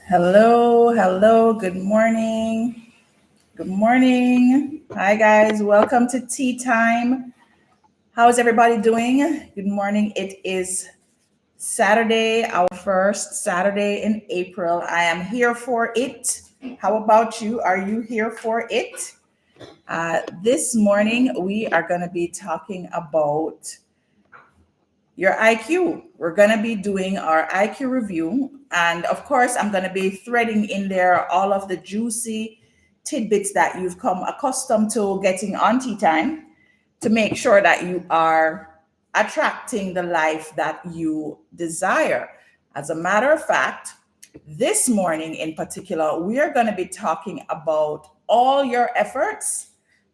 Hello, hello, good morning. Good morning. Hi, guys. Welcome to tea time. How's everybody doing? Good morning. It is Saturday, our first Saturday in April. I am here for it. How about you? Are you here for it? This morning, we are going to be talking about your IQ. We're going to be doing our IQ review. And of course, I'm going to be threading in there all of the juicy tidbits that you've come accustomed to getting on tea time to make sure that you are attracting the life that you desire. As a matter of fact, this morning in particular, we are going to be talking about all your efforts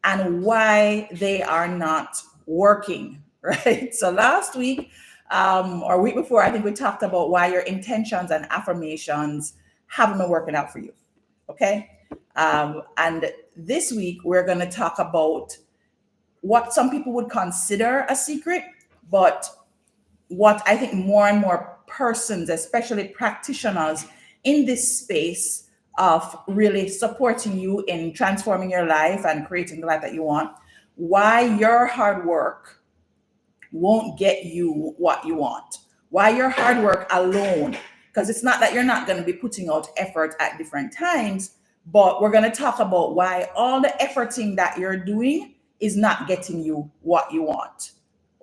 and why they are not working, right? So last week or week before, I think we talked about why your intentions and affirmations haven't been working out for you. Okay. And this week, we're going to talk about what some people would consider a secret, but what I think more and more persons, especially practitioners in this space of really supporting you in transforming your life and creating the life that you want, why your hard work won't get you what you want, why your hard work alone, because it's not that you're not going to be putting out effort at different times, but we're going to talk about why all the efforting that you're doing is not getting you what you want.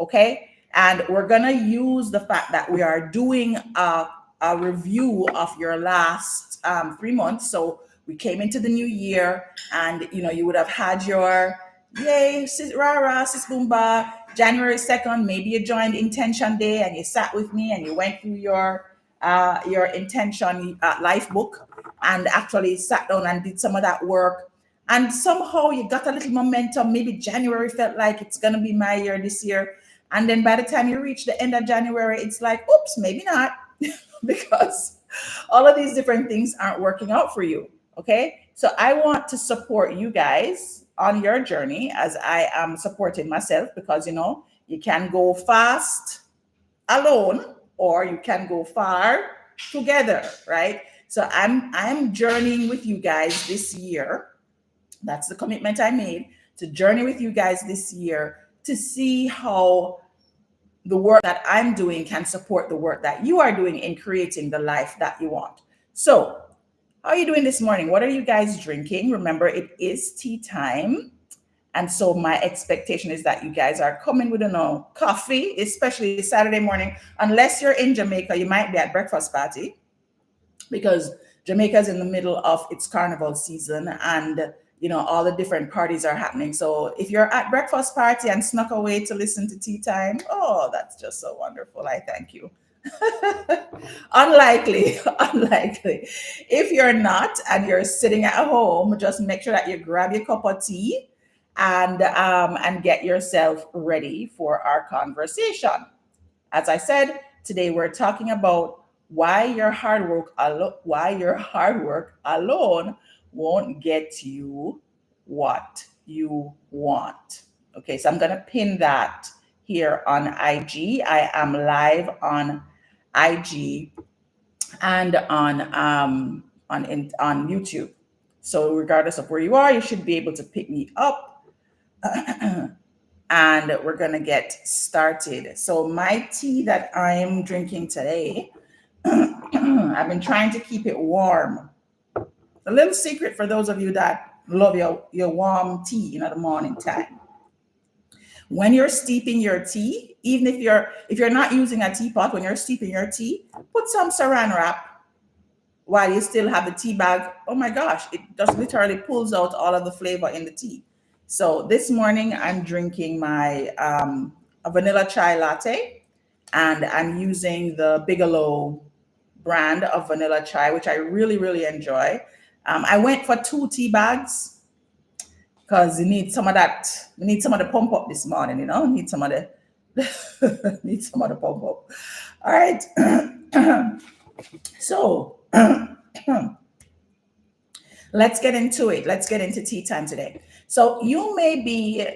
Okay. And we're going to use the fact that we are doing a review of your last 3 months. So we came into the new year and, you would have had your yay, sis, rah, rah, sis, boomba, January 2nd. Maybe you joined Intention Day and you sat with me and you went through your intention life book and actually sat down and did some of that work. And somehow you got a little momentum. Maybe January felt like it's going to be my year this year. And then by the time you reach the end of January, it's like, oops, maybe not, because all of these different things aren't working out for you. Okay. So I want to support you guys on your journey as I am supporting myself, because, you can go fast alone or you can go far together. Right. So I'm journeying with you guys this year. That's the commitment I made, to journey with you guys this year to see how the work that I'm doing can support the work that you are doing in creating the life that you want. So, how are you doing this morning? What are you guys drinking? Remember, it is tea time. And so my expectation is that you guys are coming with coffee, especially Saturday morning. Unless you're in Jamaica, you might be at breakfast party, because Jamaica is in the middle of its carnival season and all the different parties are happening. So if you're at breakfast party and snuck away to listen to tea time, oh, that's just so wonderful. I thank you. Unlikely, unlikely. If you're not and you're sitting at home, just make sure that you grab your cup of tea and get yourself ready for our conversation. As I said, today we're talking about why your hard work alone won't get you what you want. Okay, so I'm gonna pin that here on IG. I am live on IG and on YouTube. So regardless of where you are, you should be able to pick me up. And we're going to get started. So my tea that I'm drinking today, I've been trying to keep it warm. A little secret for those of you that love your warm tea in the morning time. When you're steeping your tea, even if you're not using a teapot, when you're steeping your tea, put some saran wrap while you still have the tea bag. Oh my gosh, it just literally pulls out all of the flavor in the tea. So this morning I'm drinking my a vanilla chai latte, and I'm using the Bigelow brand of vanilla chai, which I really, really enjoy. I went for 2 tea bags because you need some of that. We need some of the pump up this morning, need some of the need some of the pump up. All right. So let's get into it. Let's get into tea time today. So you may be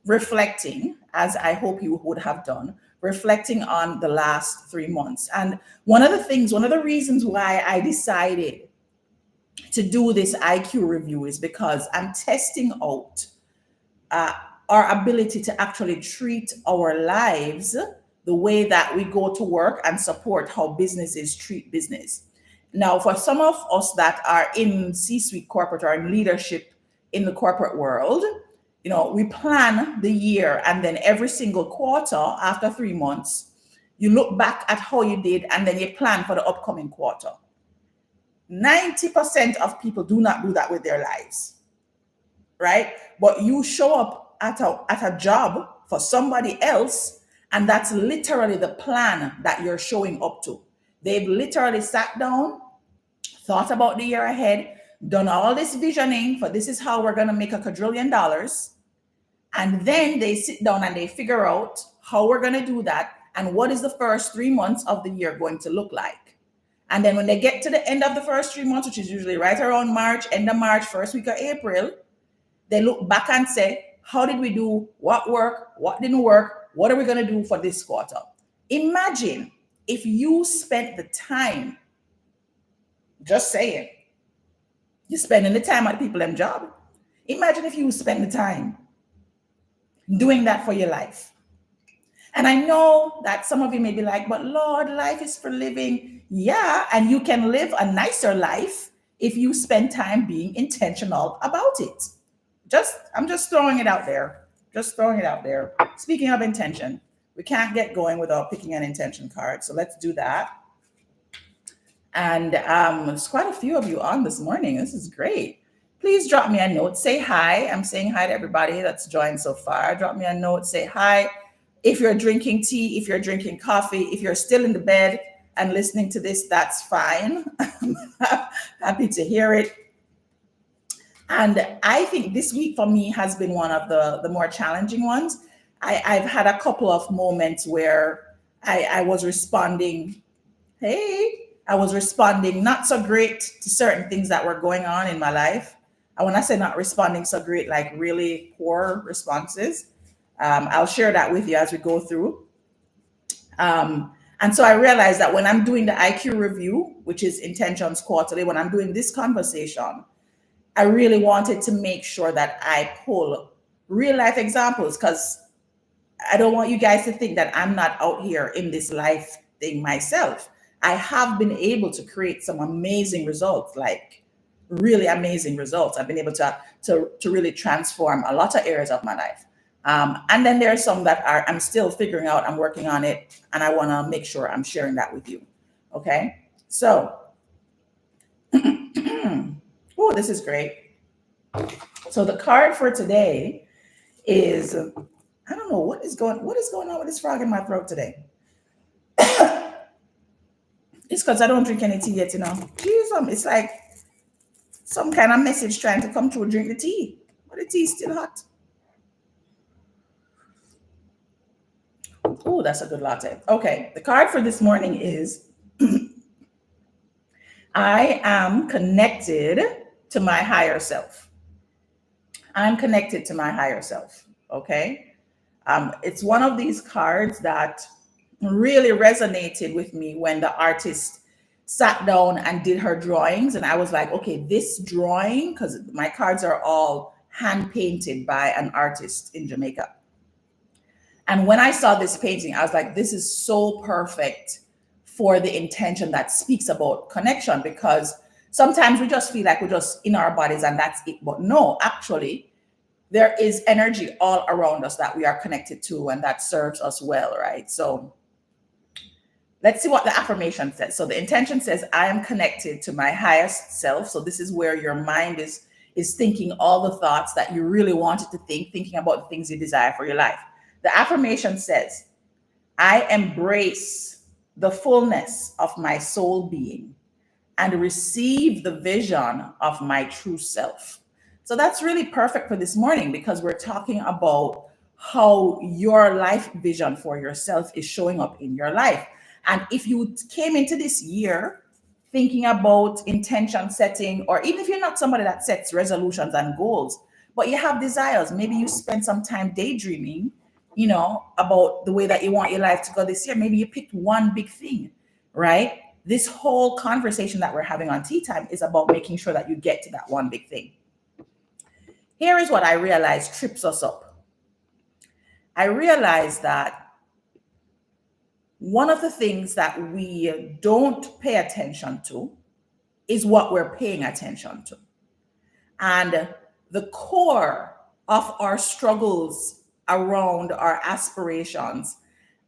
reflecting, as I hope you would have done, reflecting on the last 3 months. And one of the reasons why I decided to do this IQ review is because I'm testing out uh, our ability to actually treat our lives the way that we go to work and support how businesses treat business. Now, for some of us that are in C-suite corporate or in leadership in the corporate world, we plan the year, and then every single quarter after 3 months, you look back at how you did and then you plan for the upcoming quarter. 90% of people do not do that with their lives, right? But you show up at a job for somebody else, and that's literally the plan that you're showing up to. They've literally sat down, thought about the year ahead, done all this visioning for this is how we're going to make $1 quadrillion. And then they sit down and they figure out how we're going to do that and what is the first 3 months of the year going to look like. And then when they get to the end of the first 3 months, which is usually right around March, end of March, first week of April, they look back and say, how did we do? What worked? What didn't work? What are we going to do for this quarter? Imagine if you spent the time, just saying, you're spending the time at people in job. Imagine if you spend the time doing that for your life. And I know that some of you may be like, but Lord, life is for living. Yeah, and you can live a nicer life if you spend time being intentional about it. I'm just throwing it out there. Just throwing it out there. Speaking of intention, we can't get going without picking an intention card. So let's do that. And there's quite a few of you on this morning. This is great. Please drop me a note. Say hi. I'm saying hi to everybody that's joined so far. Drop me a note. Say hi. If you're drinking tea, if you're drinking coffee, if you're still in the bed and listening to this, that's fine. Happy to hear it. And I think this week for me has been one of the more challenging ones. I've had a couple of moments where I was responding, I was responding not so great to certain things that were going on in my life. And when I say not responding so great, like really poor responses, I'll share that with you as we go through. And so I realized that when I'm doing the IQ review, which is intentions quarterly, when I'm doing this conversation, I really wanted to make sure that I pull real life examples, because I don't want you guys to think that I'm not out here in this life thing myself. I have been able to create some amazing results, like really amazing results. I've been able to really transform a lot of areas of my life. And then there are some that I'm still figuring out, I'm working on it, and I want to make sure I'm sharing that with you. Okay. So, oh, this is great. So the card for today is, I don't know what is going on with this frog in my throat today. It's because I don't drink any tea yet, Jeez, it's like some kind of message trying to come through. Drink the tea, but the tea is still hot. Oh, that's a good latte. Okay, the card for this morning is I am connected to my higher self. I'm connected to my higher self. Okay. It's one of these cards that really resonated with me when the artist sat down and did her drawings. And I was like, okay, this drawing, because my cards are all hand painted by an artist in Jamaica. And when I saw this painting, I was like, this is so perfect for the intention that speaks about connection, because sometimes we just feel like we're just in our bodies and that's it. But no, actually, there is energy all around us that we are connected to and that serves us well, right? So let's see what the affirmation says. So the intention says, I am connected to my highest self. So this is where your mind is thinking all the thoughts that you really wanted to think, thinking about the things you desire for your life. The affirmation says, I embrace the fullness of my soul being and receive the vision of my true self. So that's really perfect for this morning, because we're talking about how your life vision for yourself is showing up in your life. And if you came into this year thinking about intention setting, or even if you're not somebody that sets resolutions and goals, but you have desires, maybe you spend some time daydreaming, about the way that you want your life to go this year. Maybe you picked one big thing, right? this whole conversation that we're having on Tea Time is about making sure that you get to that one big thing. Here is what I realized trips us up. I realized that one of the things that we don't pay attention to is what we're paying attention to. And the core of our struggles around our aspirations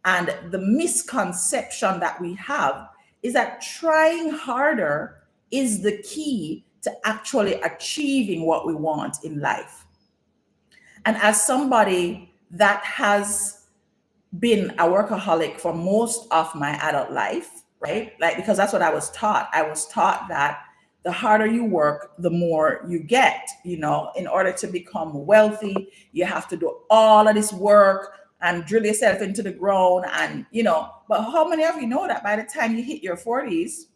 and the misconception that we have is that trying harder is the key to actually achieving what we want in life. And as somebody that has been a workaholic for most of my adult life, right? Like, because that's what I was taught. I was taught that the harder you work, the more you get. In order to become wealthy, you have to do all of this work and drill yourself into the ground. And, but how many of you know that by the time you hit your 40s,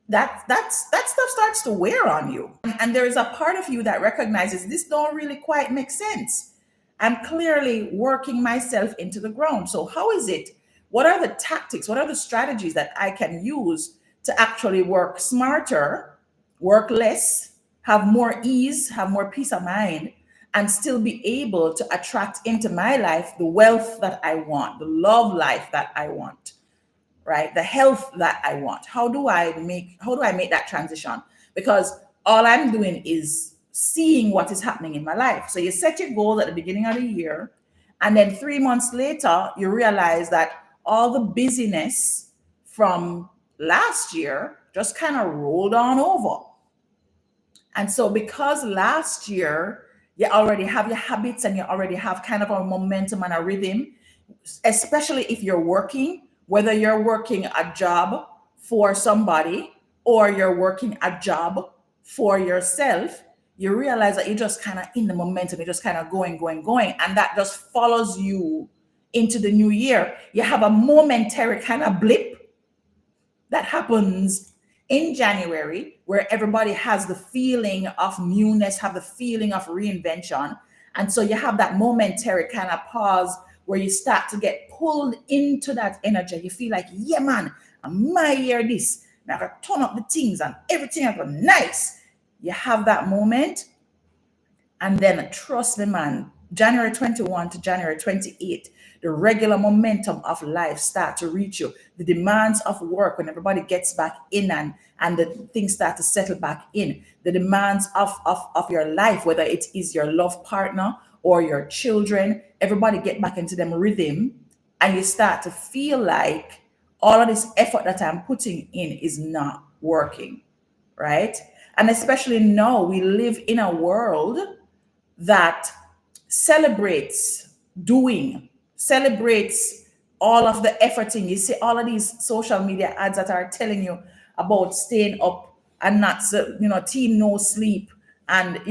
that stuff starts to wear on you. And there is a part of you that recognizes this don't really quite make sense. I'm clearly working myself into the ground. So how is it? What are the tactics? What are the strategies that I can use to actually work smarter, work less, have more ease, have more peace of mind, and still be able to attract into my life the wealth that I want, the love life that I want, right? The health that I want. How do I make that transition? Because all I'm doing is seeing what is happening in my life. So you set your goals at the beginning of the year, and then 3 months later, you realize that all the busyness from last year just kind of rolled on over. And so because last year you already have your habits and you already have kind of a momentum and a rhythm, especially if you're working, whether you're working a job for somebody or you're working a job for yourself, you realize that you're just kind of in the momentum, you're just kind of going, and that just follows you into the new year. You have a momentary kind of blip that happens in January where everybody has the feeling of newness, have the feeling of reinvention. And so you have that momentary kind of pause where you start to get pulled into that energy. You feel like, yeah, man, my year this. Now I gotta turn up the things and everything I got nice. You have that moment. And then trust me, man, January 21 to January 28, the regular momentum of life start to reach you. The demands of work, when everybody gets back in and the things start to settle back in. The demands of your life, whether it is your love partner or your children, everybody get back into them rhythm, and you start to feel like all of this effort that I'm putting in is not working, right? And especially now we live in a world that celebrates doing, celebrates all of the efforting. You see all of these social media ads that are telling you about staying up and not, team no sleep. And,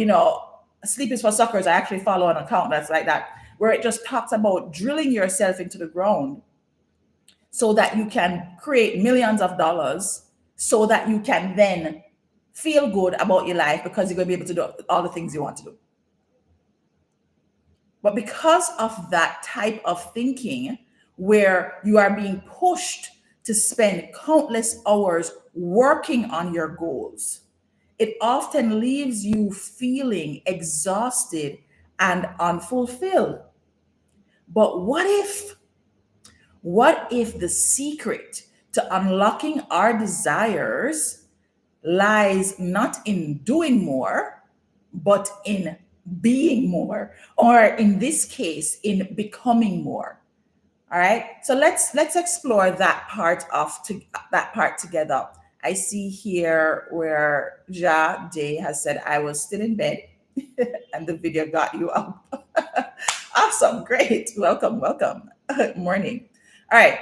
sleep is for suckers. I actually follow an account that's like that, where it just talks about drilling yourself into the ground so that you can create millions of dollars, so that you can then feel good about your life because you're going to be able to do all the things you want to do. But because of that type of thinking, where you are being pushed to spend countless hours working on your goals, it often leaves you feeling exhausted and unfulfilled. But what if the secret to unlocking our desires lies not in doing more, but in being more, or in this case, in becoming more? All right. So let's explore that part together. I see here where Ja Day has said, I was still in bed and the video got you up. Awesome. Great. Welcome. Morning. All right.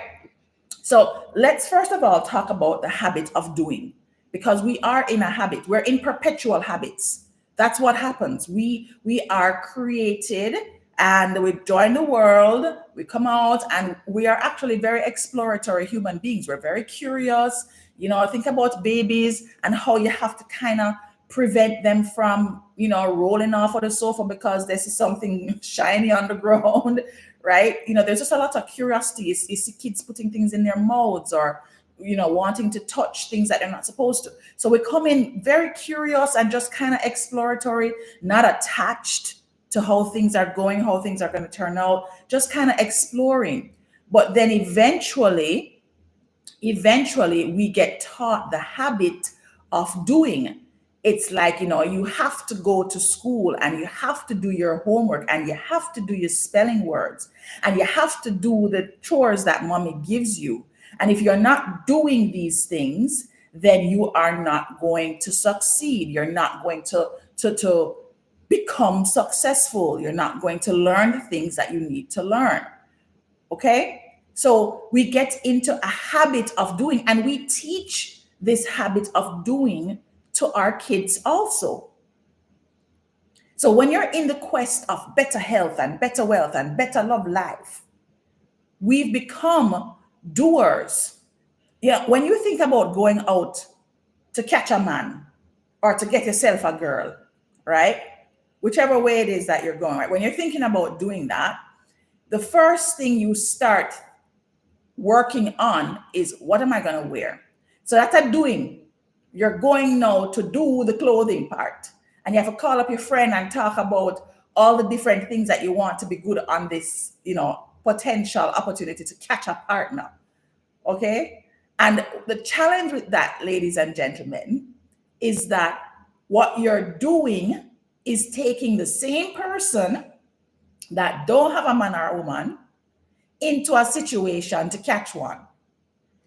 So let's first of all talk about the habit of doing, because we are in a habit. We're in perpetual habits. That's what happens. We are created and we join the world. We come out and we are actually very exploratory human beings. We're very curious. Think about babies and how you have to kind of prevent them from, rolling off of the sofa because there's something shiny on the ground, right? There's just a lot of curiosity. You see kids putting things in their mouths, or wanting to touch things that they're not supposed to. So we come in very curious and just kind of exploratory, not attached to how things are going, how things are going to turn out, just kind of exploring. But then eventually we get taught the habit of doing. It's like, you have to go to school and you have to do your homework and you have to do your spelling words and you have to do the chores that mommy gives you. And if you're not doing these things, then you are not going to succeed. You're not going to become successful. You're not going to learn the things that you need to learn. Okay? So we get into a habit of doing, and we teach this habit of doing to our kids also. So when you're in the quest of better health and better wealth and better love life, we've become doers. Yeah, when you think about going out to catch a man or to get yourself a girl, right? Whichever way it is that you're going, right? When you're thinking about doing that, the first thing you start working on is, what am I going to wear? So that's a doing. You're going now to do the clothing part. And you have to call up your friend and talk about all the different things that you want to be good on this, potential opportunity to catch a partner. Okay? And the challenge with that, ladies and gentlemen, is that what you're doing is taking the same person that don't have a man or a woman into a situation to catch one.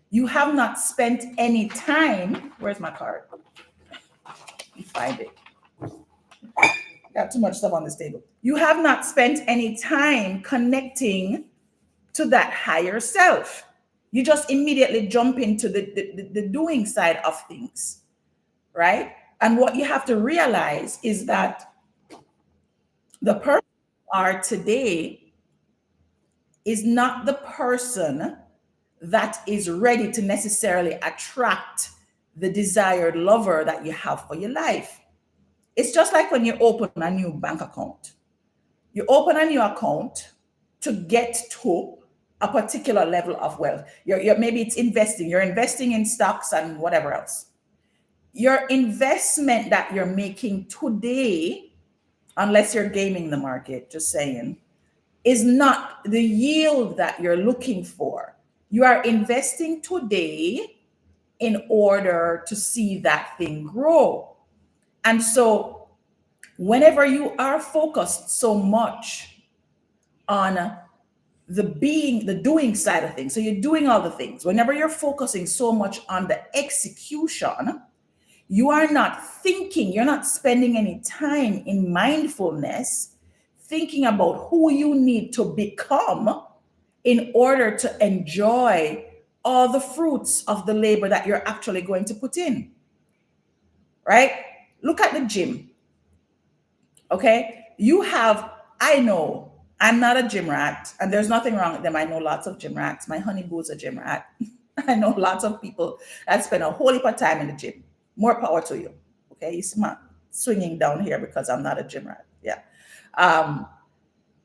You have not spent any time. Where's my card? Let me find it. Got too much stuff on this table. You have not spent any time connecting to that higher self. You just immediately jump into the doing side of things, right? And what you have to realize is that the person you are today is not the person that is ready to necessarily attract the desired lover that you have for your life. It's just like when you open a new bank account. You open a new account to get to a particular level of wealth. Maybe it's investing. You're investing in stocks and whatever else. Your investment that you're making today, unless you're gaming the market, just saying, is not the yield that you're looking for. You are investing today in order to see that thing grow. And so whenever you are focused so much on the doing side of things, so you're doing all the things, whenever you're focusing so much on the execution, you are not thinking, you're not spending any time in mindfulness, thinking about who you need to become in order to enjoy all the fruits of the labor that you're actually going to put in, right? Look at the gym, okay? I know I'm not a gym rat, and there's nothing wrong with them. I know lots of gym rats. My honey boo's a gym rat. I know lots of people that spend a whole heap of time in the gym. More power to you, okay? You smart swinging down here because I'm not a gym rat, yeah.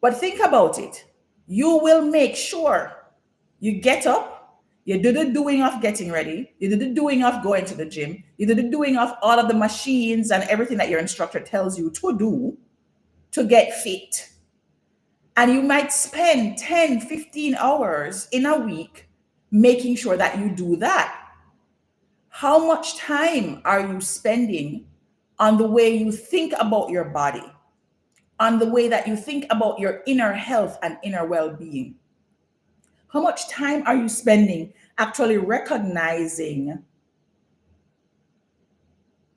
But think about it. You will make sure you get up, you do the doing of getting ready, you do the doing of going to the gym, you do the doing of all of the machines and everything that your instructor tells you to do to get fit. And you might spend 10, 15 hours in a week making sure that you do that. How much time are you spending on the way you think about your body, on the way that you think about your inner health and inner well-being? How much time are you spending actually recognizing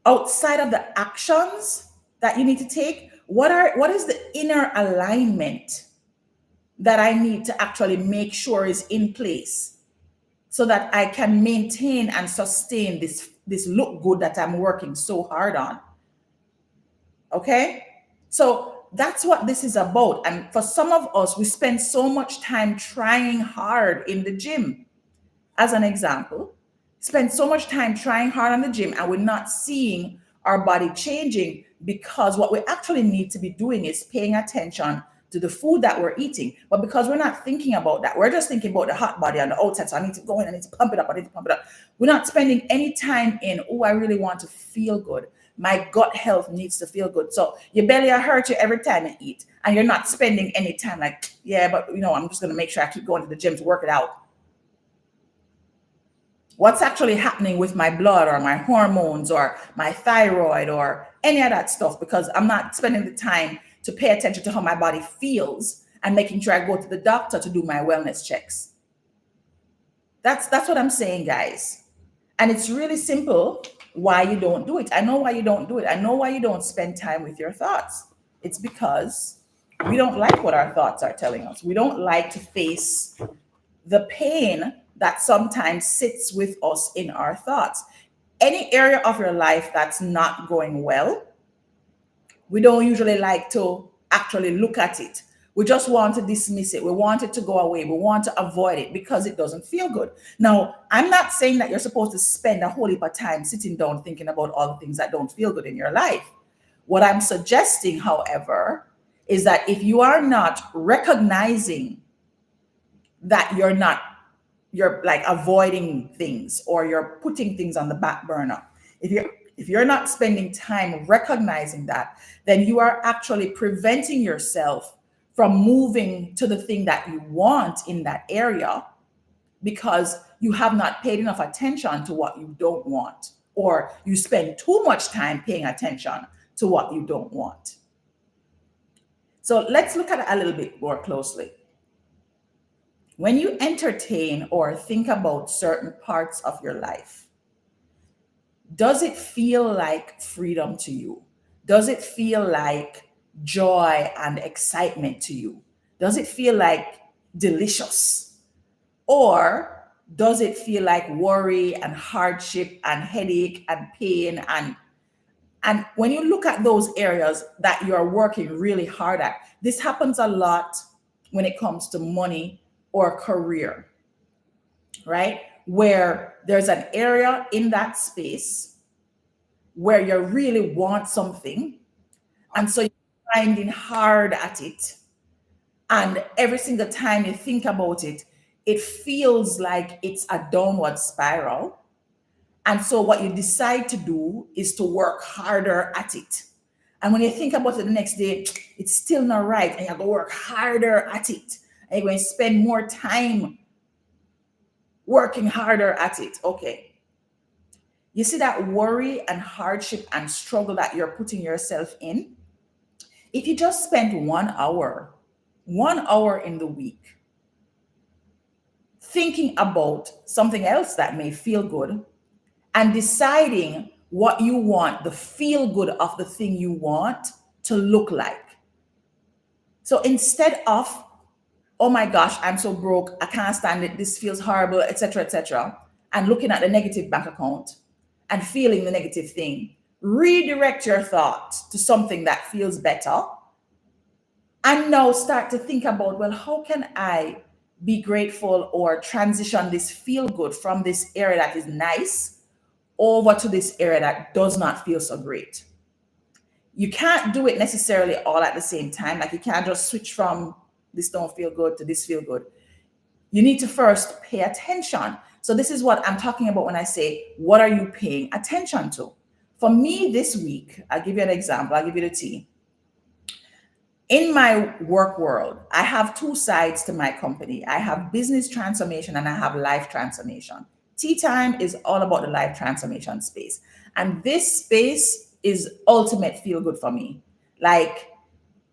outside of the actions that you need to take? What is the inner alignment that I need to actually make sure is in place so that I can maintain and sustain this look good that I'm working so hard on? Okay? So that's what this is about. And for some of us, we spend so much time trying hard in the gym. As an example, spend so much time trying hard on the gym and we're not seeing our body changing, because what we actually need to be doing is paying attention to the food that we're eating. But because we're not thinking about that, we're just thinking about the hot body on the outside. So I need to go in, I need to pump it up, I need to pump it up. We're not spending any time in, oh, I really want to feel good. My gut health needs to feel good. So your belly will hurt you every time you eat. And you're not spending any time like, yeah, but I'm just gonna make sure I keep going to the gym to work it out. What's actually happening with my blood or my hormones or my thyroid or any of that stuff, because I'm not spending the time to pay attention to how my body feels and making sure I go to the doctor to do my wellness checks. That's what I'm saying, guys. And it's really simple why you don't do it. I know why you don't do it. I know why you don't spend time with your thoughts. It's because we don't like what our thoughts are telling us. We don't like to face the pain that sometimes sits with us in our thoughts. Any area of your life that's not going well, we don't usually like to actually look at it. We just want to dismiss it. We want it to go away. We want to avoid it because it doesn't feel good. Now, I'm not saying that you're supposed to spend a whole heap of time sitting down thinking about all the things that don't feel good in your life. What I'm suggesting, however, is that if you are not recognizing that you're like avoiding things or you're putting things on the back burner, if you're not spending time recognizing that, then you are actually preventing yourself from moving to the thing that you want in that area, because you have not paid enough attention to what you don't want, or you spend too much time paying attention to what you don't want. So let's look at it a little bit more closely. When you entertain or think about certain parts of your life, does it feel like freedom to you? Does it feel like joy and excitement to you? Does it feel like delicious? Or does it feel like worry and hardship and headache and pain? And when you look at those areas that you're working really hard at, this happens a lot when it comes to money or career, right? Where there's an area in that space where you really want something. And so you're finding hard at it. And every single time you think about it, it feels like it's a downward spiral. And so what you decide to do is to work harder at it. And when you think about it the next day, it's still not right. And you have to work harder at it. And you're going to spend more time working harder at it. Okay. You see that worry and hardship and struggle that you're putting yourself in? If you just spend 1 hour in the week thinking about something else that may feel good and deciding what you want, the feel good of the thing you want to look like. So instead of, oh my gosh, I'm so broke, I can't stand it, this feels horrible, etc., and looking at the negative bank account and feeling the negative thing, redirect your thought to something that feels better. And now start to think about, well, how can I be grateful or transition this feel good from this area that is nice over to this area that does not feel so great? You can't do it necessarily all at the same time. Like you can't just switch from this don't feel good to this feel good. You need to first pay attention. So this is what I'm talking about when I say, what are you paying attention to? For me this week, I'll give you an example. I'll give you the tea. In my work world, I have two sides to my company. I have business transformation and I have life transformation. Tea Time is all about the life transformation space. And this space is ultimate feel good for me. Like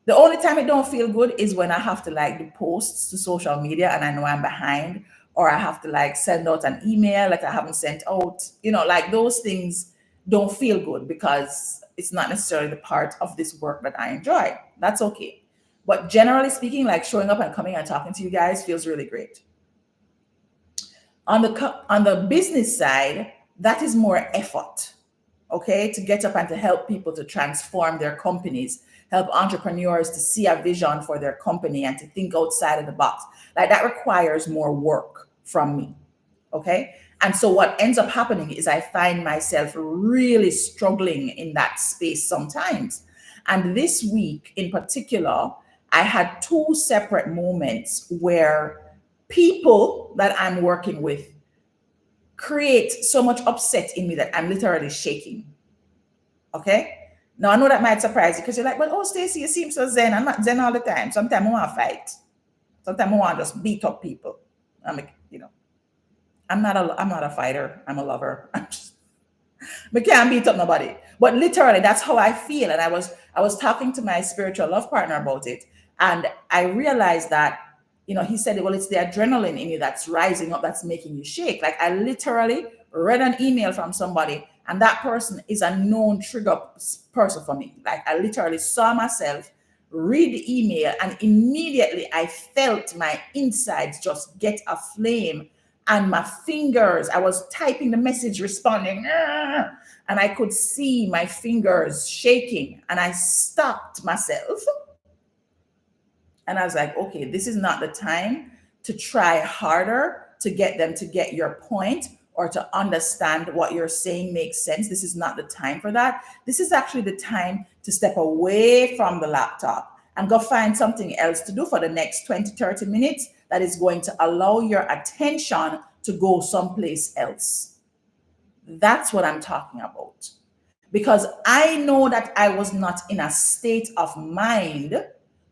the only time it don't feel good is when I have to like do posts to social media and I know I'm behind, or I have to like send out an email that I haven't sent out. Like those things don't feel good because it's not necessarily the part of this work that I enjoy. That's okay. But generally speaking, like showing up and coming and talking to you guys feels really great. On the business side, that is more effort, okay, to get up and to help people to transform their companies, help entrepreneurs to see a vision for their company and to think outside of the box. Like that requires more work from me, okay? And so what ends up happening is I find myself really struggling in that space sometimes. And this week in particular, I had two separate moments where people that I'm working with create so much upset in me that I'm literally shaking. Okay? Now I know that might surprise you because you're like, well, oh, Stacey, you seem so zen. I'm not zen all the time. Sometimes I want to fight. Sometimes I want to just beat up people. I'm like, I'm not a fighter. I'm a lover. We can't beat up nobody. But literally, that's how I feel. And I was talking to my spiritual love partner about it, and I realized that, he said, well, it's the adrenaline in you that's rising up, that's making you shake. Like I literally read an email from somebody, and that person is a known trigger person for me. Like I literally saw myself read the email, and immediately I felt my insides just get aflame, and my fingers, I was typing the message, responding, and I could see my fingers shaking, and I stopped myself, and I was like, okay, this is not the time to try harder to get them to get your point or to understand what you're saying makes sense. This is not the time for that. This is actually the time to step away from the laptop and go find something else to do for the next 20, 30 minutes that is going to allow your attention to go someplace else. That's what I'm talking about. Because I know that I was not in a state of mind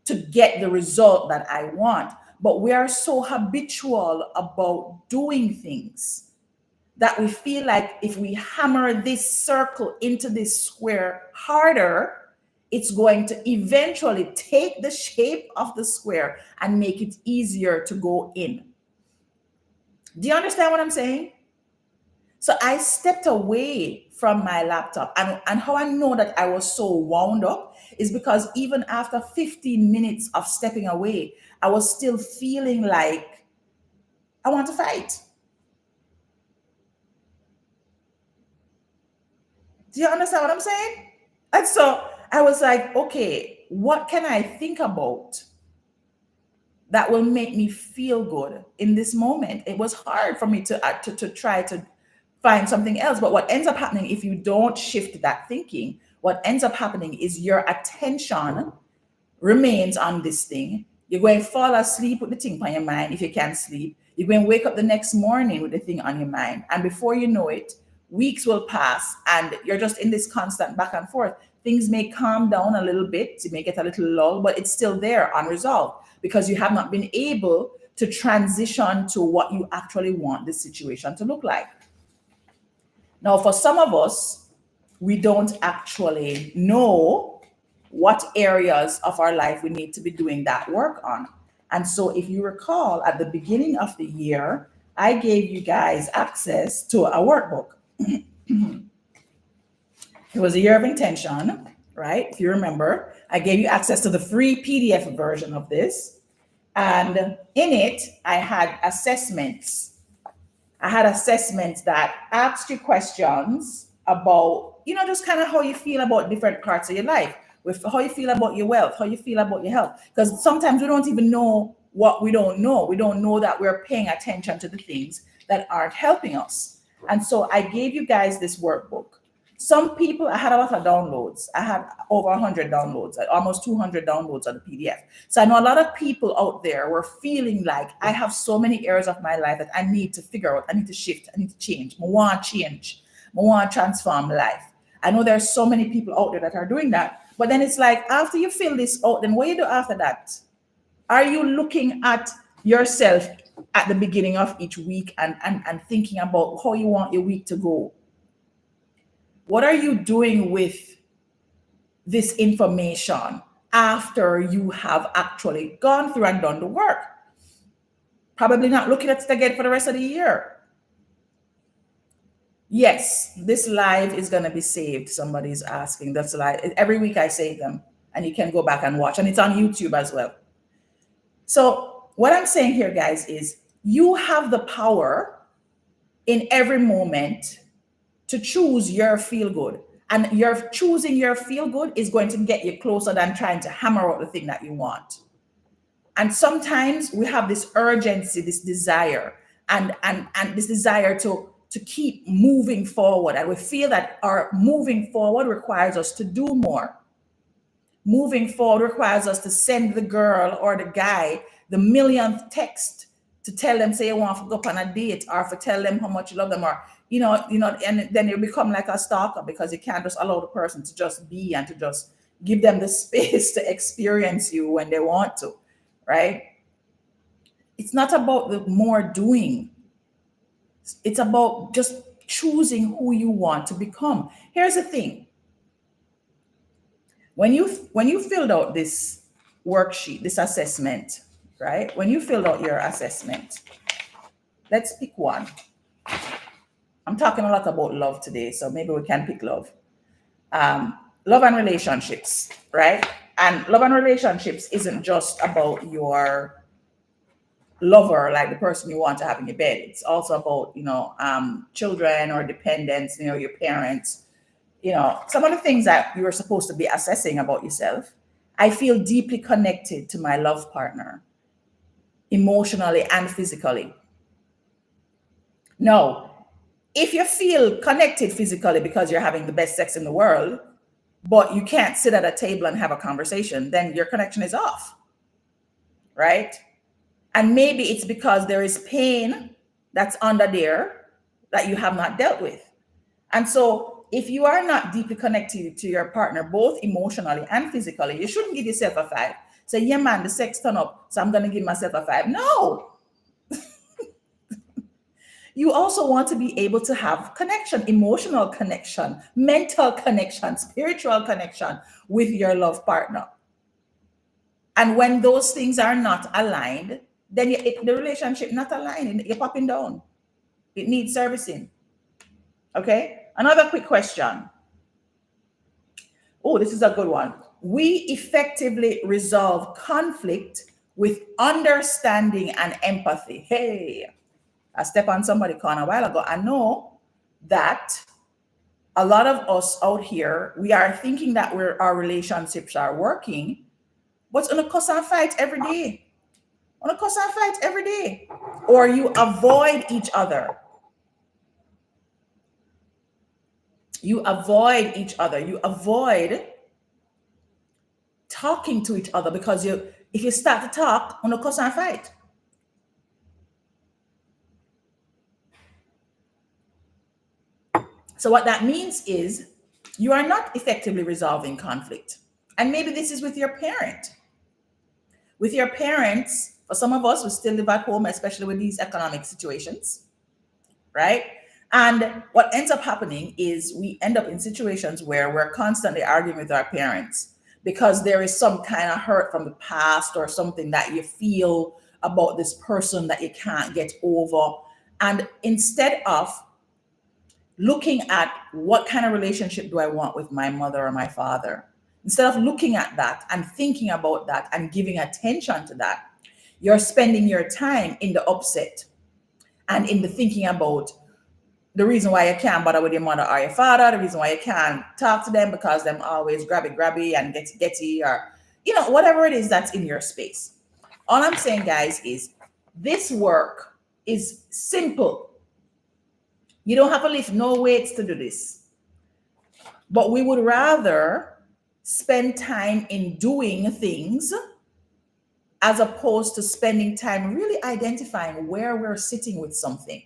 to get the result that I want. But we are so habitual about doing things that we feel like if we hammer this circle into this square harder, it's going to eventually take the shape of the square and make it easier to go in. Do you understand what I'm saying? So I stepped away from my laptop. And how I know that I was so wound up is because even after 15 minutes of stepping away, I was still feeling like I want to fight. Do you understand what I'm saying? And so I was like, okay, what can I think about that will make me feel good in this moment? It was hard for me to try to find something else. But what ends up happening if you don't shift that thinking, what ends up happening is your attention remains on this thing. You're going to fall asleep with the thing on your mind if you can't sleep. You're going to wake up the next morning with the thing on your mind. And before you know it, weeks will pass and you're just in this constant back and forth. Things may calm down a little bit, you may get a little lull, but it's still there unresolved because you have not been able to transition to what you actually want this situation to look like. Now, for some of us, we don't actually know what areas of our life we need to be doing that work on. And so, if you recall, at the beginning of the year, I gave you guys access to a workbook. It was a year of intention, right? If you remember, I gave you access to the free PDF version of this. And in it, I had assessments. I had assessments that asked you questions about, just kind of how you feel about different parts of your life, with how you feel about your wealth, how you feel about your health. Because sometimes we don't even know what we don't know. We don't know that we're paying attention to the things that aren't helping us. And so I gave you guys this workbook. Some people, I had a lot of downloads. I had over 100 downloads, almost 200 downloads of the PDF. So I know a lot of people out there were feeling like I have so many areas of my life that I need to figure out. I need to shift. I need to change. I want to change. I want to transform life. I know there's so many people out there that are doing that. But then it's like, after you fill this out, then what do you do after that? Are you looking at yourself at the beginning of each week and thinking about how you want your week to go? What are you doing with this information after you have actually gone through and done the work? Probably not looking at it again for the rest of the year. Yes, this live is going to be saved. Somebody's asking. That's live. Every week I save them and you can go back and watch. And it's on YouTube as well. So what I'm saying here, guys, is you have the power in every moment to choose your feel good. And your choosing your feel good is going to get you closer than trying to hammer out the thing that you want. And sometimes we have this urgency, this desire, and this desire to keep moving forward. And we feel that our moving forward requires us to do more. moving forward requires us to send the girl or the guy the millionth text to tell them, say, you want to go up on a date, or to tell them how much you love them, or and then you become like a stalker because you can't just allow the person to just be and to just give them the space to experience you when they want to, right? It's not about the more doing. It's about just choosing who you want to become. Here's the thing. When you filled out this worksheet, this assessment, right? When you filled out your assessment, let's pick one. I'm talking a lot about love today, so maybe we can pick love. Love and relationships, right? And love and relationships isn't just about your lover, like the person you want to have in your bed. It's also about, children or dependents, your parents, some of the things that you are supposed to be assessing about yourself. I feel deeply connected to my love partner, emotionally and physically. No, if you feel connected physically because you're having the best sex in the world, but you can't sit at a table and have a conversation, then your connection is off, right? And maybe it's because there is pain that's under there that you have not dealt with. And so if you are not deeply connected to your partner, both emotionally and physically, you shouldn't give yourself a 5. Say, yeah, man, the sex turn up, so I'm going to give myself a 5. No. You also want to be able to have connection, emotional connection, mental connection, spiritual connection with your love partner. And when those things are not aligned, then the relationship not aligned, you're popping down. It needs servicing. Okay? Another quick question. Oh, this is a good one. We effectively resolve conflict with understanding and empathy. Hey, I stepped on somebody's corner a while ago. I know that a lot of us out here, we are thinking that our relationships are working, but on a cuss and fight every day. On a cuss and fight every day. Or you avoid each other. You avoid each other. You avoid talking to each other because if you start to talk, on a cuss and fight. So what that means is you are not effectively resolving conflict. And maybe this is with your parent. With your parents, for some of us who still live at home, especially with these economic situations, right? And what ends up happening is we end up in situations where we're constantly arguing with our parents because there is some kind of hurt from the past or something that you feel about this person that you can't get over. And instead of looking at what kind of relationship do I want with my mother or my father, instead of looking at that and thinking about that and giving attention to that, you're spending your time in the upset and in the thinking about the reason why you can't bother with your mother or your father, the reason why you can't talk to them because them always grabby and getty or, whatever it is that's in your space. All I'm saying, guys, is this work is simple. You don't have to lift no weights to do this. But we would rather spend time in doing things as opposed to spending time really identifying where we're sitting with something.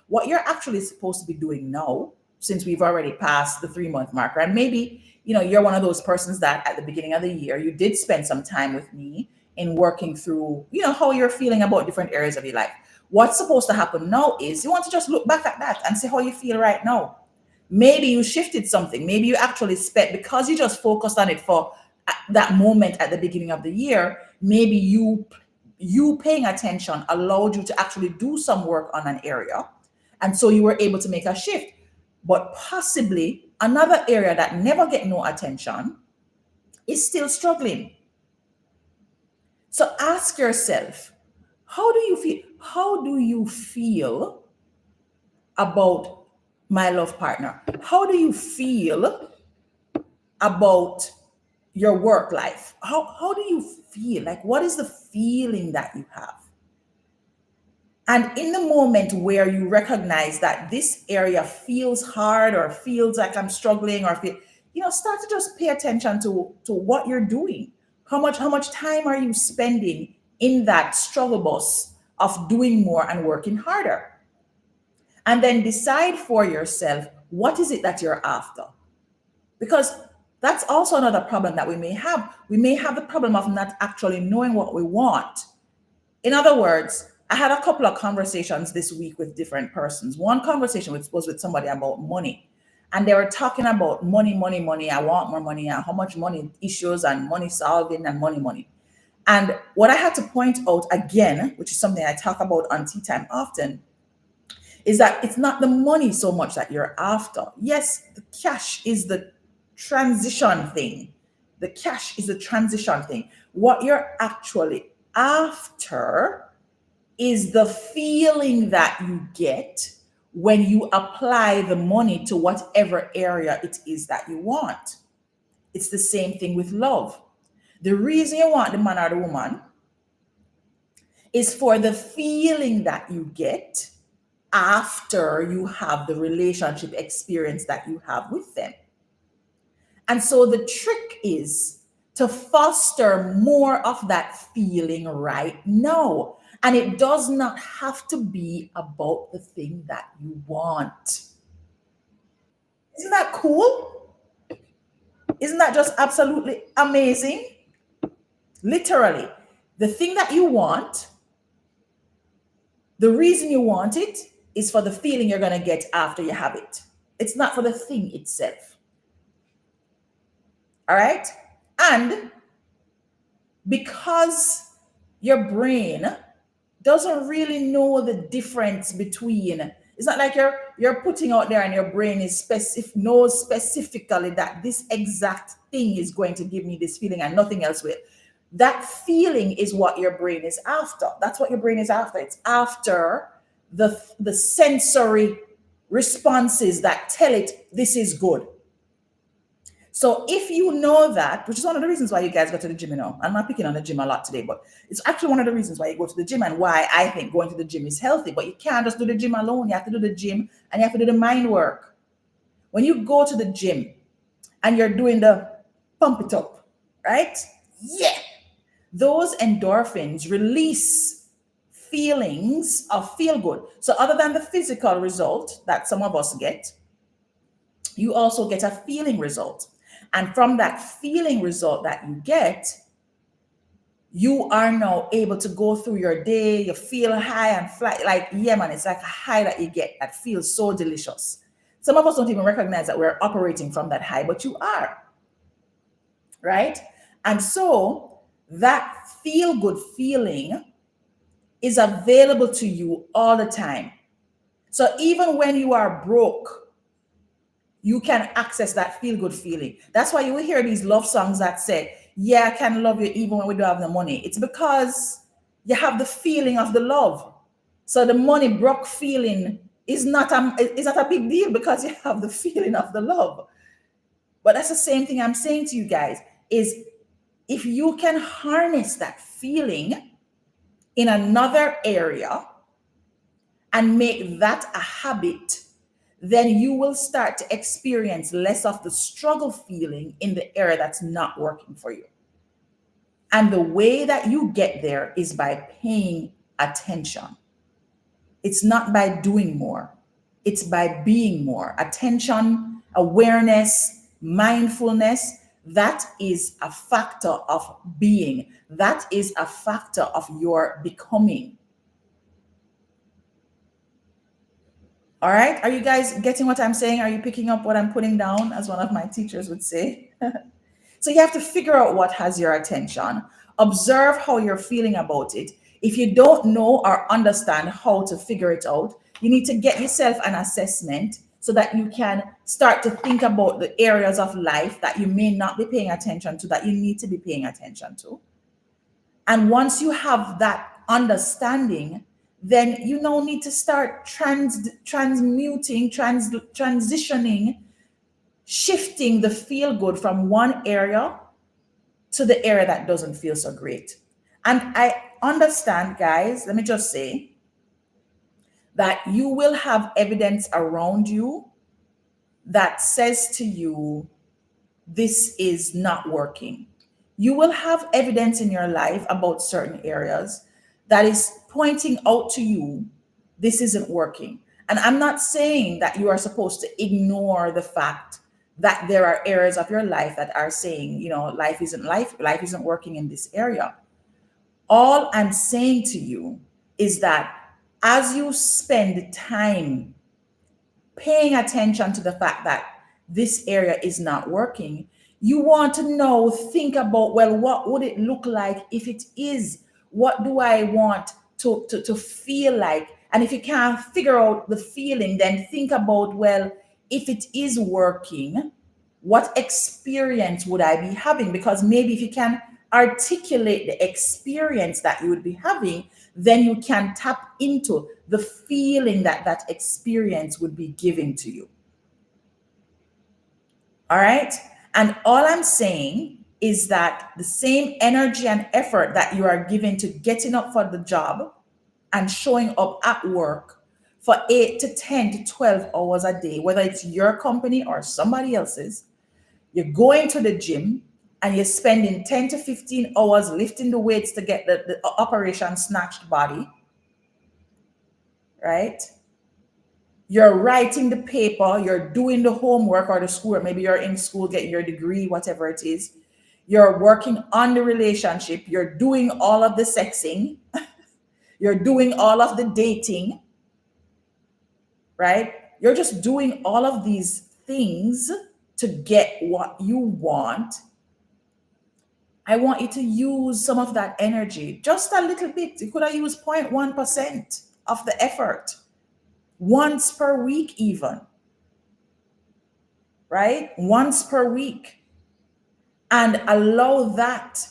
What you're actually supposed to be doing now, since we've already passed the 3-month marker, and maybe, you're one of those persons that at the beginning of the year, you did spend some time with me in working through, how you're feeling about different areas of your life. What's supposed to happen now is you want to just look back at that and see how you feel right now. Maybe you shifted something. Maybe you actually spent, because you just focused on it for that moment at the beginning of the year, maybe you paying attention allowed you to actually do some work on an area. And so you were able to make a shift. But possibly another area that never get no attention is still struggling. So ask yourself, how do you feel? How do you feel about my love partner? How do you feel about your work life? How do you feel? Like, what is the feeling that you have? And in the moment where you recognize that this area feels hard or feels like I'm struggling or start to just pay attention to what you're doing. How much time are you spending in that struggle bus of doing more and working harder? And then decide for yourself, what is it that you're after? Because that's also another problem that we may have. We may have the problem of not actually knowing what we want. In other words, I had a couple of conversations this week with different persons. One conversation was with somebody about money. And they were talking about money, money, money. I want more money. And how much money issues and money solving and money, money. And what I had to point out again, which is something I talk about on Tea Time often, is that it's not the money so much that you're after. Yes, the cash is the transition thing. The cash is the transition thing. What you're actually after is the feeling that you get when you apply the money to whatever area it is that you want. It's the same thing with love. The reason you want the man or the woman is for the feeling that you get after you have the relationship experience that you have with them. And so the trick is to foster more of that feeling right now. And it does not have to be about the thing that you want. Isn't that cool? Isn't that just absolutely amazing? Literally, the thing that you want, the reason you want it is for the feeling you're going to get after you have it. It's not for the thing itself. All right? And because your brain doesn't really know the difference between, it's not like you're putting out there and your brain is knows specifically that this exact thing is going to give me this feeling and nothing else will. That feeling is what your brain is after. That's what your brain is after. It's after the sensory responses that tell it this is good. So if you know that, which is one of the reasons why you guys go to the gym, I'm not picking on the gym a lot today, but it's actually one of the reasons why you go to the gym and why I think going to the gym is healthy. But you can't just do the gym alone. You have to do the gym and you have to do the mind work. When you go to the gym and you're doing the pump it up, right? Yeah. Those endorphins release feelings of feel good. So other than the physical result that some of us get, you also get a feeling result. And from that feeling result that you get, you are now able to go through your day. You feel high and fly. Like, yeah, man, it's like a high that you get that feels so delicious. Some of us don't even recognize that we're operating from that high, but you are. Right? And so that feel good feeling is available to you all the time. So even when you are broke, you can access that feel good feeling. That's why you will hear these love songs that say, yeah, I can love you even when we don't have the money. It's because you have the feeling of the love. So the money broke feeling is not a big deal because you have the feeling of the love. But that's the same thing I'm saying to you guys is if you can harness that feeling in another area and make that a habit, then you will start to experience less of the struggle feeling in the area that's not working for you. And the way that you get there is by paying attention. It's not by doing more, it's by being more. Attention, awareness, mindfulness, that is a factor of being. That is a factor of your becoming. All right. Are you guys getting what I'm saying? Are you picking up what I'm putting down, as one of my teachers would say? So you have to figure out what has your attention, observe how you're feeling about it. If you don't know or understand how to figure it out, you need to get yourself an assessment so that you can start to think about the areas of life that you may not be paying attention to, that you need to be paying attention to. And once you have that understanding, then you now need to start transitioning, shifting the feel good from one area to the area that doesn't feel so great. And I understand, guys, let me just say that you will have evidence around you that says to you, this is not working. You will have evidence in your life about certain areas that is pointing out to you this isn't working. And I'm not saying that you are supposed to ignore the fact that there are areas of your life that are saying, life isn't working in this area. All I'm saying to you is that as you spend time paying attention to the fact that this area is not working, you want to know, think about, well, what would it look like if it is? What do I want to feel like? And if you can't figure out the feeling, then think about, well, if it is working, what experience would I be having? Because maybe if you can articulate the experience that you would be having, then you can tap into the feeling that that experience would be giving to you. All right. And all I'm saying is that the same energy and effort that you are giving to getting up for the job and showing up at work for 8 to 10 to 12 hours a day, whether it's your company or somebody else's, you're going to the gym and you're spending 10 to 15 hours lifting the weights to get the operation snatched body, right? You're writing the paper, you're doing the homework or the schoolwork. Maybe you're in school getting your degree, whatever it is. You're working on the relationship. You're doing all of the sexing. You're doing all of the dating, right? You're just doing all of these things to get what you want. I want you to use some of that energy, just a little bit. You could have used 0.1% of the effort once per week, even, right? Once per week. And allow that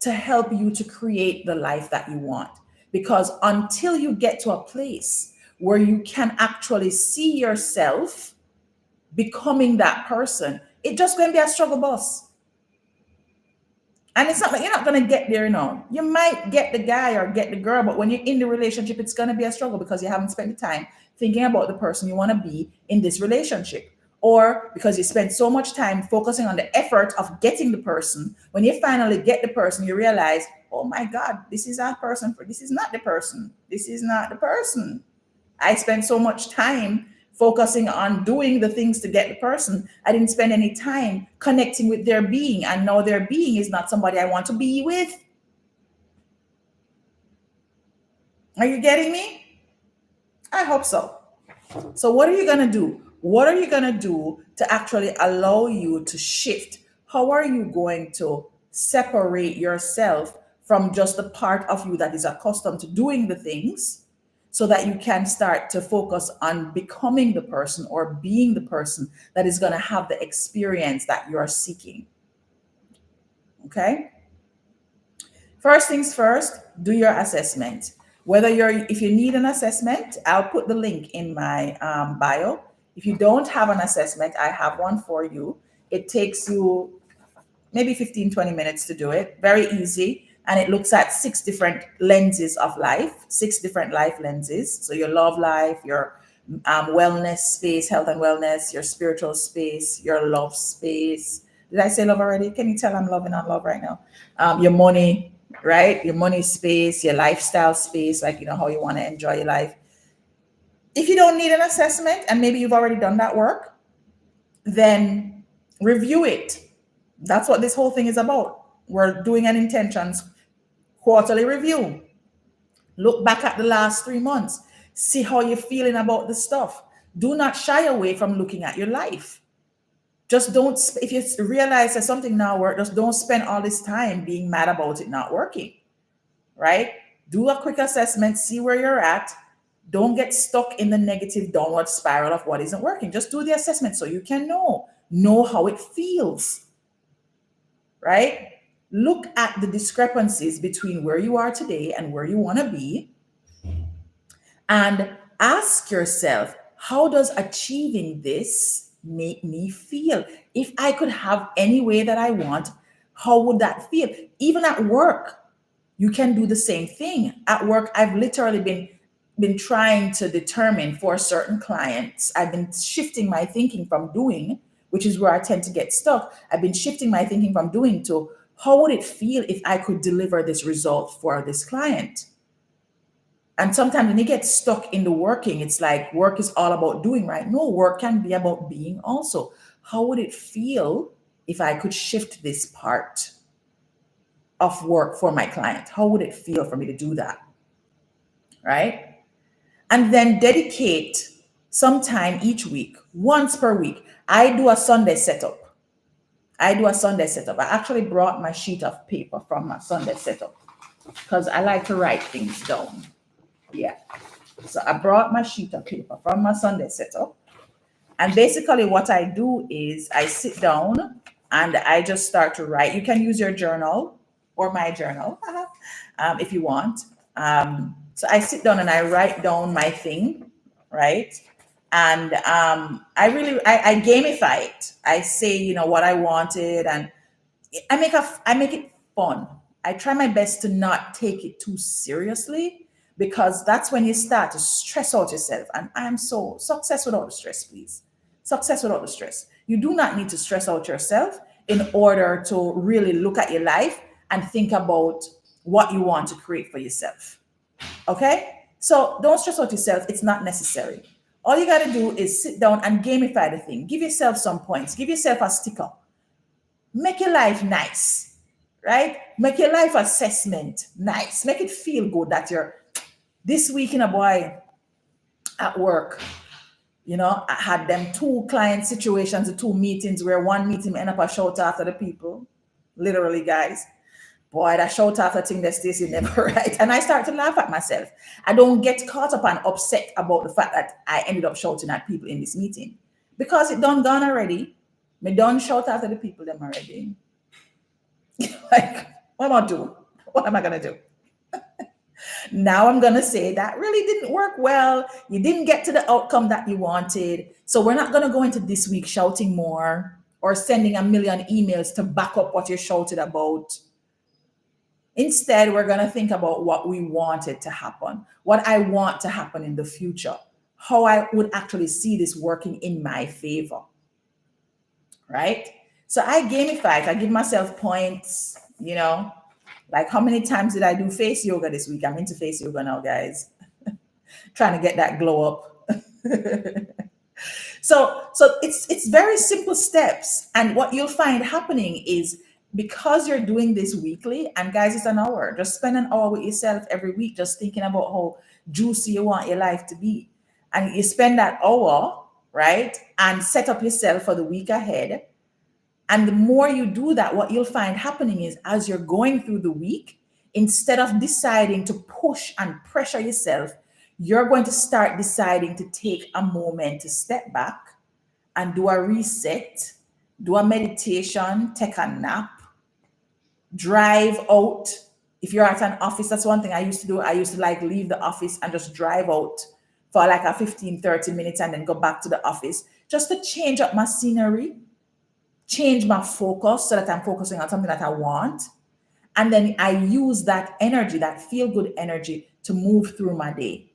to help you to create the life that you want. Because until you get to a place where you can actually see yourself becoming that person, it's just going to be a struggle bus. And it's not like you're not going to get there, You might get the guy or get the girl, but when you're in the relationship, it's going to be a struggle because you haven't spent the time thinking about the person you want to be in this relationship. Or because you spend so much time focusing on the effort of getting the person. When you finally get the person, you realize, oh my God, this is not the person. This is not the person. I spent so much time focusing on doing the things to get the person. I didn't spend any time connecting with their being. And now their being is not somebody I want to be with. Are you getting me? I hope so. So what are you going to do? What are you going to do to actually allow you to shift? How are you going to separate yourself from just the part of you that is accustomed to doing the things so that you can start to focus on becoming the person or being the person that is going to have the experience that you're seeking? Okay? First things first, do your assessment. If you need an assessment, I'll put the link in my bio. If you don't have an assessment, I have one for you. It takes you maybe 15-20 minutes to do it. Very easy. And it looks at 6 different lenses of life, 6 different life lenses. So your love life, your wellness space, health and wellness, your spiritual space, your love space. Did I say love already? Can you tell I'm loving on love right now? Your money, right? Your money space, your lifestyle space, like, how you want to enjoy your life. If you don't need an assessment and maybe you've already done that work, then review it. That's what this whole thing is about. We're doing an intentions quarterly review. Look back at the last 3 months. See how you're feeling about the stuff. Do not shy away from looking at your life. Just don't, if you realize that something not work, just don't spend all this time being mad about it not working, right? Do a quick assessment, see where you're at. Don't get stuck in the negative downward spiral of what isn't working. Just do the assessment so you can know how it feels, right? Look at the discrepancies between where you are today and where you want to be, and ask yourself, how does achieving this make me feel? If I could have any way that I want, how would that feel? Even at work, you can do the same thing. At work, I've literally been trying to determine for certain clients, I've been shifting my thinking from doing which is where I tend to get stuck. I've been shifting my thinking from doing to how would it feel if I could deliver this result for this client? And sometimes when you get stuck in the working, it's like work is all about doing, right? No, work can be about being also. How would it feel if I could shift this part of work for my client? How would it feel for me to do that? Right? And then dedicate some time each week, once per week. I do a Sunday setup. I actually brought my sheet of paper from my Sunday setup because I like to write things down. Yeah. So I brought my sheet of paper from my Sunday setup. And basically, what I do is I sit down and I just start to write. You can use your journal or my journal if you want. So I sit down and I write down my thing, right? And I gamify it. I say, what I wanted, and I make it fun. I try my best to not take it too seriously because that's when you start to stress out yourself. And I'm so success without the stress, please. Success without the stress. You do not need to stress out yourself in order to really look at your life and think about what you want to create for yourself. Okay? So don't stress out yourself. It's not necessary. All you got to do is sit down and gamify the thing. Give yourself some points. Give yourself a sticker. Make your life nice, right? Make your life assessment nice. Make it feel good that you're this week in a boy at work. I had them two client situations, the two meetings where one meeting end up a shout after the people. Literally, guys. Boy, that shout after thing that Stacey never right. And I start to laugh at myself. I don't get caught up and upset about the fact that I ended up shouting at people in this meeting. Because it done gone already. Me done shout after the people them already. Like, what am I do? What am I gonna do? Now I'm gonna say that really didn't work well. You didn't get to the outcome that you wanted. So we're not gonna go into this week shouting more or sending a million emails to back up what you shouted about. Instead, we're gonna think about what we wanted to happen, what I want to happen in the future, how I would actually see this working in my favor. Right? So I gamify it. I give myself points, like how many times did I do face yoga this week? I'm into face yoga now, guys. Trying to get that glow up. So it's very simple steps. And what you'll find happening is because you're doing this weekly, and guys, it's an hour. Just spend an hour with yourself every week, just thinking about how juicy you want your life to be. And you spend that hour, right? And set up yourself for the week ahead. And the more you do that, what you'll find happening is as you're going through the week, instead of deciding to push and pressure yourself, you're going to start deciding to take a moment to step back and do a reset, do a meditation, take a nap, drive out. If you're at an office, that's one thing I used to do. I used to like leave the office and just drive out for like a 15, 30 minutes and then go back to the office just to change up my scenery, change my focus so that I'm focusing on something that I want. And then I use that energy, that feel good energy to move through my day.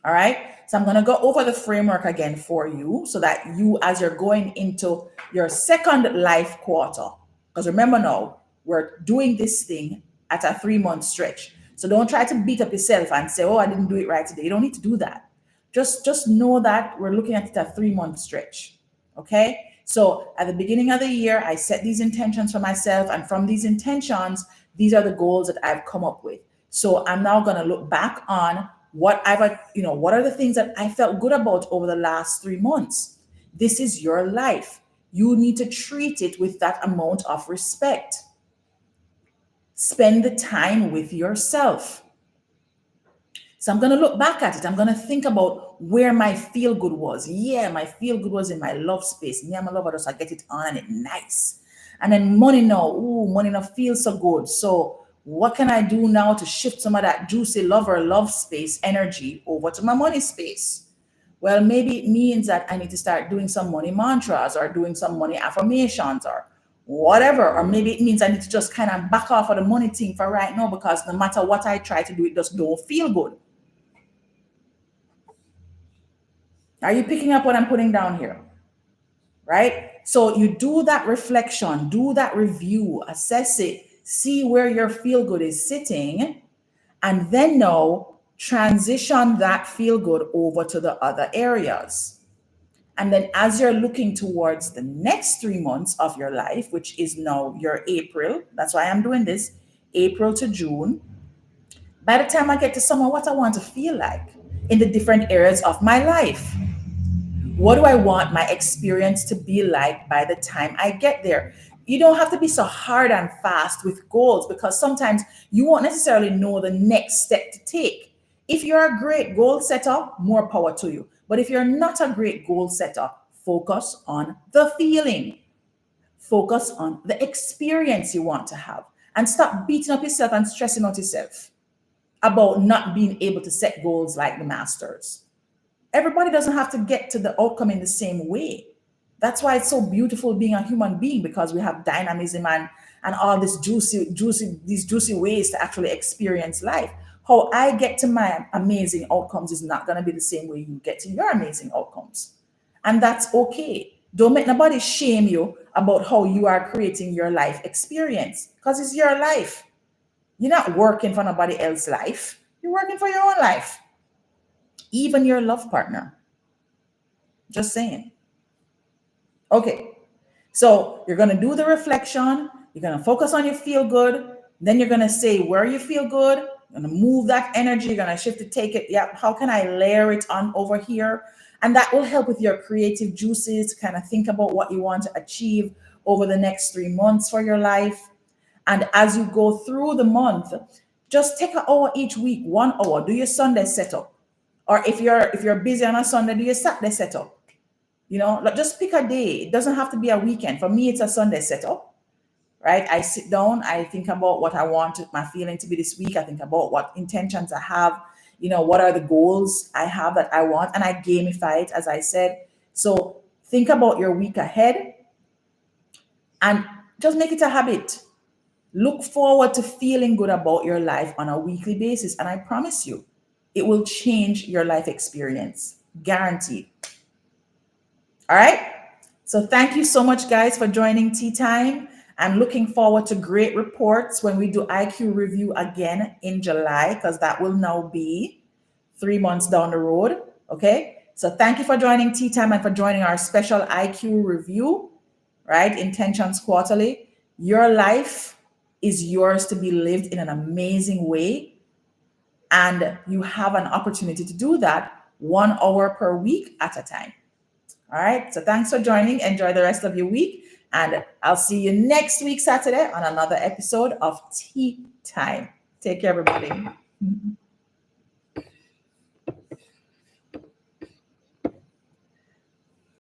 All right. So I'm going to go over the framework again for you so that you, as you're going into your second life quarter, because remember now, we're doing this thing at a 3-month stretch. So don't try to beat up yourself and say, oh, I didn't do it right today. You don't need to do that. Just know that we're looking at it a 3-month stretch. Okay. So at the beginning of the year, I set these intentions for myself. And from these intentions, these are the goals that I've come up with. So I'm now going to look back on what are the things that I felt good about over the last 3 months. This is your life. You need to treat it with that amount of respect. Spend the time with yourself. So I'm going to look back at it. I'm going to think about where my feel good was. Yeah, my feel good was in my love space. Me and my lover just I get it on and it nice. And then money now. Ooh, money now feels so good. So what can I do now to shift some of that juicy lover love space energy over to my money space? Well, maybe it means that I need to start doing some money mantras or doing some money affirmations or whatever. Or maybe it means I need to just kind of back off of the money thing for right now because no matter what I try to do, it just don't feel good. Are you picking up what I'm putting down here? right? So you do that reflection, do that review, assess it, see where your feel good is sitting, and then now transition that feel good over to the other areas. And then as you're looking towards the next 3 months of your life, which is now your April, that's why I'm doing this, April to June. By the time I get to summer, what I want to feel like in the different areas of my life. What do I want my experience to be like by the time I get there? You don't have to be so hard and fast with goals, because sometimes you won't necessarily know the next step to take. If you're a great goal setter, more power to you. But if you're not a great goal setter, focus on the feeling, focus on the experience you want to have, and stop beating up yourself and stressing out yourself about not being able to set goals like the masters. Everybody doesn't have to get to the outcome in the same way. That's why it's so beautiful being a human being, because we have dynamism and all this these juicy ways to actually experience life. How I get to my amazing outcomes is not going to be the same way you get to your amazing outcomes. And that's okay. Don't make nobody shame you about how you are creating your life experience, because it's your life. You're not working for nobody else's life. You're working for your own life. Even your love partner. Just saying. Okay. So you're going to do the reflection. You're going to focus on your feel good. Then you're going to say where you feel good. You're going to move that energy. You're going to shift it, take it. Yeah. How can I layer it on over here? And that will help with your creative juices to kind of think about what you want to achieve over the next 3 months for your life. And as you go through the month, just take an hour each week, 1 hour. Do your Sunday setup. Or if you're busy on a Sunday, do your Saturday setup. Like, just pick a day. It doesn't have to be a weekend. For me, it's a Sunday setup, right? I sit down, I think about what I want my feeling to be this week. I think about what intentions I have, what are the goals I have that I want, and I gamify it, as I said. So think about your week ahead and just make it a habit. Look forward to feeling good about your life on a weekly basis. And I promise you, it will change your life experience. Guaranteed. All right. So thank you so much, guys, for joining Tea Time. I'm looking forward to great reports when we do IQ review again in July, because that will now be 3 months down the road. Okay. So thank you for joining Tea Time and for joining our special IQ review, right? Intentions Quarterly. Your life is yours to be lived in an amazing way. And you have an opportunity to do that 1 hour per week at a time. All right. So thanks for joining. Enjoy the rest of your week. And I'll see you next week, Saturday, on another episode of Tea Time. Take care, everybody.